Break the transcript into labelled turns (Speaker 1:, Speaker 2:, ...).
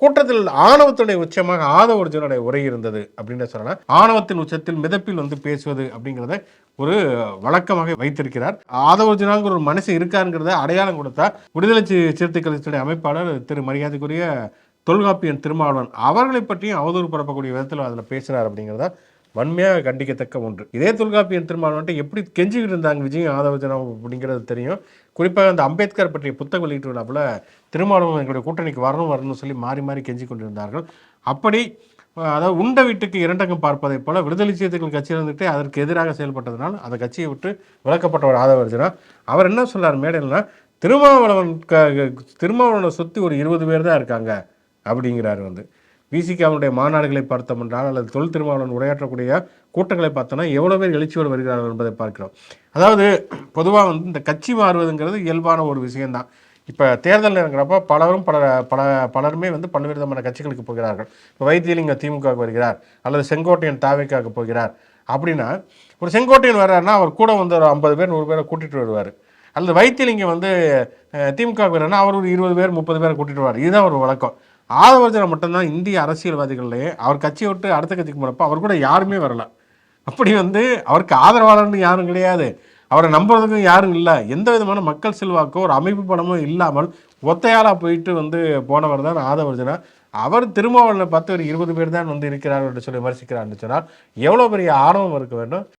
Speaker 1: கூட்டத்தில் ஆணவத்துடைய உச்சமாக ஆதவர்ஜுனுடைய உரை இருந்தது அப்படின்னு சொல்லலாம். ஆணவத்தின் உச்சத்தில் மிதப்பில் வந்து பேசுவது அப்படிங்கிறத ஒரு வழக்கமாக வைத்திருக்கிறார். ஆதவர்ஜுனாங்கிற ஒரு மனுஷன் இருக்காருங்கிறத அடையாளம் கொடுத்தா விடுதலை சிறுத்தை கட்சியுடைய அமைப்பாளர் திரு மரியாதைக்குரிய தொல்காப்பியன் திருமாவளவன் அவர்களை பற்றியும் அவதூறு பரப்பக்கூடிய விதத்தில் அதில் பேசுகிறார் அப்படிங்கிறதா வன்மையாக கண்டிக்கத்தக்க ஒன்று. இதே தொல்காப்பியன் திருமாவளவன்ட்டு எப்படி கெஞ்சிக்கிட்டு இருந்தாங்க விஜயும் ஆதவர்ஜுனம் அப்படிங்கிறது தெரியும். குறிப்பாக அந்த அம்பேத்கர் பற்றிய புத்தகம் வெளியிட்டு விழாவில் திருமாவளவன் எங்களுடைய கூட்டணிக்கு வரணும்னு சொல்லி மாறி மாறி கெஞ்சி கொண்டிருந்தார்கள். அப்படி அதாவது உண்ட வீட்டுக்கு இரண்டகம் பார்ப்பதை போல விடுதலை சிறுத்தைகள் கட்சியில் இருந்துகிட்டே அதற்கு எதிராக செயல்பட்டதுனால் அந்த கட்சியை விட்டு விலக்கப்பட்டவர் ஆதவர்ஜுனா. அவர் என்ன சொன்னார் மேடையில்னா, திருமாவளவனை சுற்றி ஒரு 20 பேர் தான் இருக்காங்க அப்படிங்கிறாரு. விசிகாவுடைய மாநாடுகளை பார்த்தோம் என்றால் அல்லது தொல் திருமாவளவன் உரையாற்றக்கூடிய கூட்டங்களை பார்த்தோன்னா எவ்வளோ பேர் எழுச்சியோடு வருகிறார்கள் என்பதை பார்க்கிறோம். அதாவது பொதுவாக இந்த கட்சி மாறுவதுங்கிறது இயல்பான ஒரு விஷயம்தான். இப்போ தேர்தல் நேரங்கிறப்ப பலருமே பல்வேறு விதமான கட்சிகளுக்கு போகிறார்கள். இப்போ வைத்தியலிங்க திமுகவுக்கு வருகிறார் அல்லது செங்கோட்டையன் தாவேக்காவுக்கு போகிறார் அப்படின்னா, ஒரு செங்கோட்டையன் வர்றாருன்னா அவர் கூட ஒரு 50 பேர் 100 பேரை கூட்டிகிட்டு வருவார். அல்லது வைத்தியலிங்கம் திமுகவுக்கு வர்றாருன்னா அவர் ஒரு 20 பேர் 30 பேரை கூட்டிகிட்டு வருவார். இதுதான் ஒரு வழக்கம். ஆதவர்ஜுனா மட்டும்தான் இந்திய அரசியல்வாதிகள்லேயே அவர் கட்சியை விட்டு அடுத்த கட்சிக்கு போனப்போ அவர் கூட யாருமே வரல. அப்படி அவருக்கு ஆதரவாளர்னு யாரும் கிடையாது, அவரை நம்புறதுக்கும் யாரும் இல்லை. எந்த விதமான மக்கள் செல்வாக்கோ ஒரு அமைப்பு பணமும் இல்லாமல் ஒத்தையாளாக போயிட்டு போனவர் தான் ஆதவர்ஜுனா. அவர் திருமாவளவனை பார்த்து ஒரு 20 பேர் தான் இருக்கிறார் என்று சொல்லி விமர்சிக்கிறார் சொன்னால் எவ்வளோ பெரிய ஆணவம் இருக்க வேண்டும்.